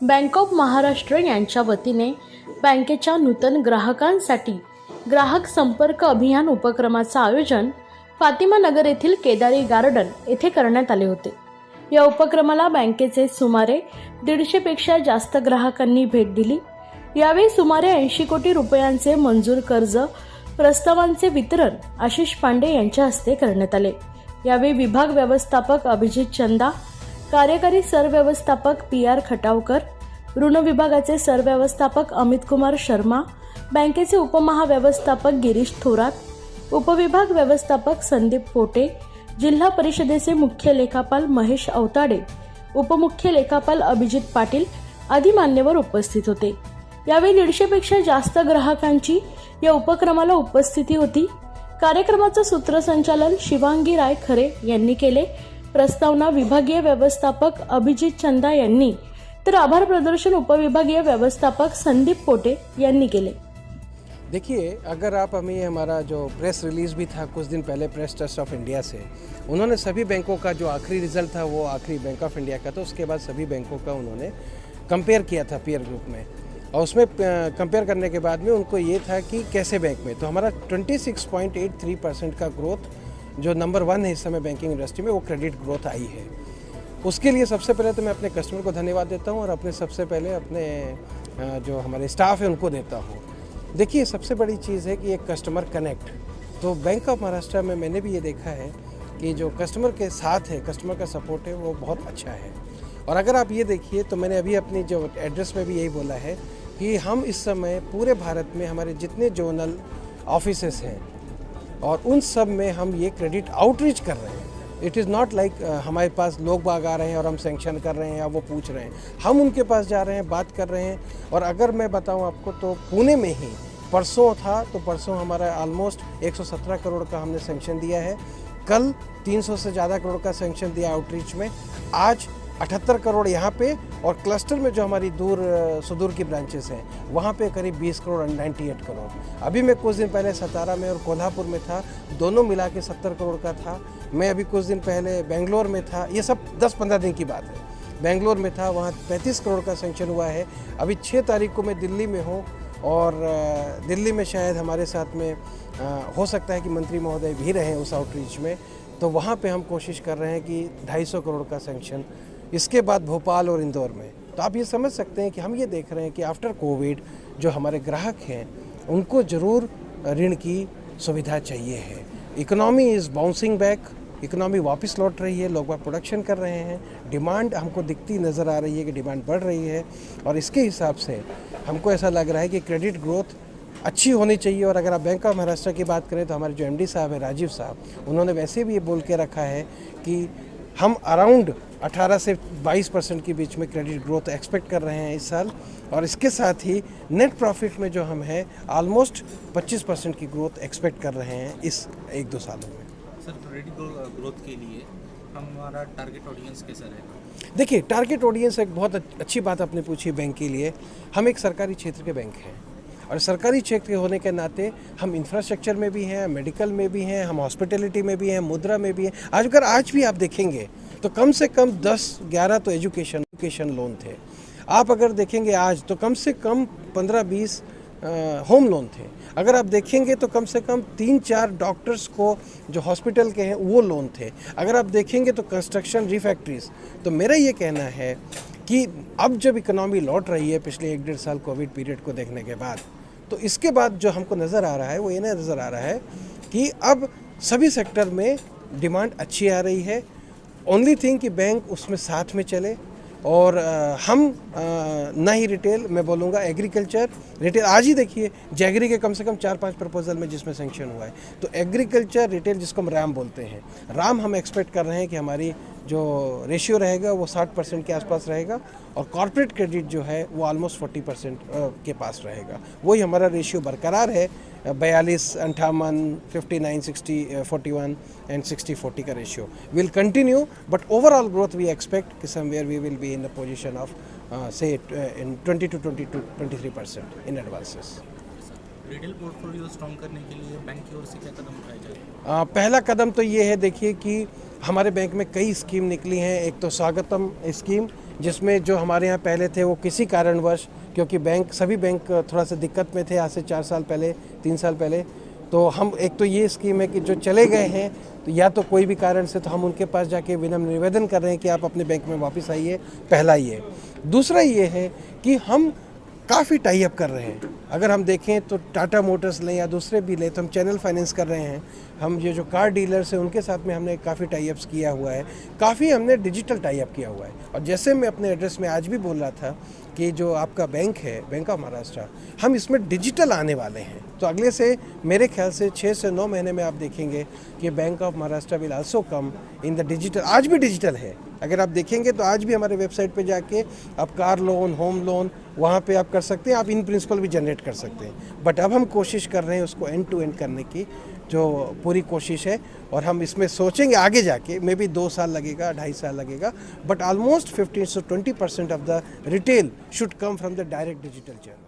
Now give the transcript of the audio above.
Bank of Maharashtra यांच्या वतीने बँकेच्या नूतन ग्राहकांसाठी ग्राहक संपर्क अभियान उपक्रमाचं आयोजन फातिमा नगर येथील केदारी गार्डन येथे करण्यात आले होते। या उपक्रमाला बँकेचे सुमारे 150 पेक्षा जास्त ग्राहकांनी भेट दिली। यावेळी सुमारे 80 कोटी रुपयांचे मंजूर कर्ज प्रस्तावांचे वितरण आशिष पांडे यांच्या हस्ते करण्यात आले। यावेळी विभाग व्यवस्थापक अभिजित चंदा, कार्यकारी सरव्यवस्थापक PR खटावकर, ऋण विभागाचे सरव्यवस्थापक अमित कुमार शर्मा, बँकेचे उपमहाव्यवस्थापक गिरीश थोरात, उपविभाग व्यवस्थापक संदीप पोटे, जिल्हा परिषदेचे मुख्य लेखापाल महेश अवताडे, उपमुख्य लेखापाल अभिजित पाटील आदी मान्यवर उपस्थित होते। यावेळी 150 पेक्षा जास्त ग्राहकांची या उपक्रमाला उपस्थिती होती। कार्यक्रमाचं सूत्रसंचालन शिवांगी राय खरे यांनी केले। प्रस्तावना विभागीय व्यवस्थापक अभिजित चंदा यांनी तर आभार प्रदर्शन उपविभागीय व्यवस्थापक संदीप पोटे यांनी केले। देखिए, अगर आप हमें हमारा जो प्रेस रिलीज़ भी था कुछ दिन पहले प्रेस ट्रस्ट ऑफ इंडिया से, उन्होंने सभी बैंकों का जो आखिरी रिजल्ट था वो आखिरी बैंक ऑफ इंडिया का था। उसके बाद सभी बैंकों का उन्होंने कंपेयर किया था पीयर ग्रुप में, और उसमें कंपेयर करने के बाद में उनको ये था कि कैसे बैंक में, तो हमारा 26.83% का ग्रोथ जो नंबर 1 है इस समय बैंकिंग इंडस्ट्री में, वो क्रेडिट ग्रोथ आई है। उसके लिए सबसे पहले तो मैं अपने कस्टमर को धन्यवाद देता हूँ और अपने सबसे पहले अपने जो हमारे स्टाफ है उनको देता हूँ। देखिए, सबसे बड़ी चीज़ है कि एक कस्टमर कनेक्ट, तो बैंक ऑफ महाराष्ट्र में मैंने भी ये देखा है कि जो कस्टमर के साथ है, कस्टमर का सपोर्ट है वो बहुत अच्छा है। और अगर आप ये देखिए तो मैंने अभी अपनी जो एड्रेस में भी यही बोला है कि हम इस समय पूरे भारत में हमारे जितने जोनल ऑफिसेस हैं और उन सब में हम ये क्रेडिट आउटरीच कर रहे हैं। इट इज़ नॉट लाइक हमारे पास लोग बाग आ रहे हैं और हम सैंक्शन कर रहे हैं या वो पूछ रहे हैं, हम उनके पास जा रहे हैं, बात कर रहे हैं। और अगर मैं बताऊं आपको तो पुणे में ही परसों था, तो परसों हमारा ऑलमोस्ट 117 करोड़ का हमने सैंक्शन दिया है। कल 300 से ज़्यादा करोड़ का सैंक्शन दिया आउटरीच में। आज 78 करोड़ यहाँ पे, और क्लस्टर में जो हमारी दूर सुदूर की ब्रांचेस हैं वहाँ पे करीब 20 करोड़ और 98 करोड़। अभी मैं कुछ दिन पहले सतारा में और कोल्हापुर में था, दोनों मिला के 70 करोड़ का था। मैं अभी कुछ दिन पहले बेंगलोर में था, ये सब 10-15 दिन की बात है। बेंगलोर में था, वहाँ 35 करोड़ का सैंक्शन हुआ है। अभी 6 तारीख को मैं दिल्ली में हूँ, और दिल्ली में शायद हमारे साथ में हो सकता है कि मंत्री महोदय भी रहें उस आउटरीच में, तो वहाँ पे हम कोशिश कर रहे हैं कि 250 करोड़ का सैंक्शन। इसके बाद भोपाल और इंदौर में। तो आप ये समझ सकते हैं कि हम ये देख रहे हैं कि आफ्टर कोविड जो हमारे ग्राहक हैं उनको ज़रूर ऋण की सुविधा चाहिए है। Economy is bouncing back, economy वापस लौट रही है, लोग प्रोडक्शन कर रहे हैं, डिमांड हमको दिखती नज़र आ रही है कि डिमांड बढ़ रही है, और इसके हिसाब से हमको ऐसा लग रहा है कि क्रेडिट ग्रोथ अच्छी होनी चाहिए। और अगर आप बैंक ऑफ महाराष्ट्र की बात करें तो हमारे जो MD साहब है राजीव साहब, उन्होंने वैसे भी ये बोल के रखा है कि हम अराउंड 18 से 22% के बीच में क्रेडिट ग्रोथ एक्सपेक्ट कर रहे हैं इस साल। और इसके साथ ही नेट प्रॉफिट में जो हम हैं ऑलमोस्ट 25% की ग्रोथ एक्सपेक्ट कर रहे हैं इस 1-2 सालों में। सर, क्रेडिट ग्रोथ के लिए हमारा टारगेट ऑडियंस कैसा रहेगा? देखिए, टारगेट ऑडियंस एक बहुत अच्छी बात आपने पूछी बैंक के लिए। हम एक सरकारी क्षेत्र के बैंक हैं, और सरकारी क्षेत्र के होने के नाते हम इंफ्रास्ट्रक्चर में भी हैं, मेडिकल में भी हैं, हम हॉस्पिटलिटी में भी हैं, मुद्रा में भी हैं। आज भी आप देखेंगे तो कम से कम 10-11 तो एजुकेशन लोन थे। आप अगर देखेंगे आज तो कम से कम 15-20 होम लोन थे। अगर आप देखेंगे तो कम से कम 3-4 डॉक्टर्स को जो हॉस्पिटल के हैं वो लोन थे। अगर आप देखेंगे तो कंस्ट्रक्शन, रिफैक्ट्रीज। तो मेरा ये कहना है कि अब जब इकोनॉमी लौट रही है पिछले 1-1.5 साल कोविड पीरियड को देखने के बाद, तो इसके बाद जो हमको नज़र आ रहा है वो ये नज़र आ रहा है कि अब सभी सेक्टर में डिमांड अच्छी आ रही है। ओनली थिंग कि बैंक उसमें साथ में चले, और हम ना ही रिटेल, मैं बोलूँगा एग्रीकल्चर, रिटेल। आज ही देखिए जैगरी के कम से कम 4-5 प्रपोजल में जिसमें सैंक्शन हुआ है। तो एग्रीकल्चर, रिटेल, जिसको हम राम बोलते हैं, राम हम एक्सपेक्ट कर रहे हैं कि हमारी जो रेशियो रहेगा वो 60% के आसपास रहेगा, और कॉर्पोरेट क्रेडिट जो है वो ऑलमोस्ट 40% के पास रहेगा। वही हमारा रेशियो बरकरार है, 42, 58, 59, 60, 41 एंड 60-40 का ratio will continue. But overall growth we expect कि somewhere we will be in a position of say in 20 to 23% in advances. Retail portfolio strong करने के लिए बैंक की ओर से क्या कदम उठाए जाए? पहला कदम तो ये है, देखिए कि हमारे बैंक में कई स्कीम निकली हैं। एक तो स्वागतम स्कीम, जिसमें जो हमारे यहाँ पहले थे वो किसी कारणवश, क्योंकि बैंक सभी बैंक थोड़ा सा दिक्कत में थे आज से 4 साल पहले 3 साल पहले, तो हम एक तो ये स्कीम है कि जो चले गए हैं तो या तो कोई भी कारण से, तो हम उनके पास जाके विनम्र निवेदन कर रहे हैं कि आप अपने बैंक में वापस आइए। पहला ये। दूसरा ये है कि हम काफ़ी टाई अप कर रहे हैं। अगर हम देखें तो टाटा मोटर्स लें या दूसरे भी लें, तो हम चैनल फाइनेंस कर रहे हैं। हम ये जो कार डीलर्स हैं उनके साथ में हमने काफ़ी टाई अप्स किया हुआ है, काफ़ी हमने डिजिटल टाई अप किया हुआ है। और जैसे मैं अपने एड्रेस में आज भी बोल रहा था कि जो आपका बैंक है, बैंक ऑफ महाराष्ट्र, हम इसमें डिजिटल आने वाले हैं। तो अगले से मेरे ख्याल से 6 से 9 महीने में आप देखेंगे कि bank of Maharashtra will also come in the digital. आज भी डिजिटल है, अगर आप देखेंगे तो आज भी हमारे वेबसाइट पे जाके आप कार लोन, होम लोन वहाँ पे आप कर सकते हैं, आप इन प्रिंसिपल भी जनरेट कर सकते हैं। बट अब हम कोशिश कर रहे हैं उसको एंड टू एंड करने की जो पूरी कोशिश है, और हम इसमें सोचेंगे आगे जाके, मे बी 2 साल लगेगा, 2.5 साल लगेगा, but almost 15 to 20% of the retail should come from the direct digital channel.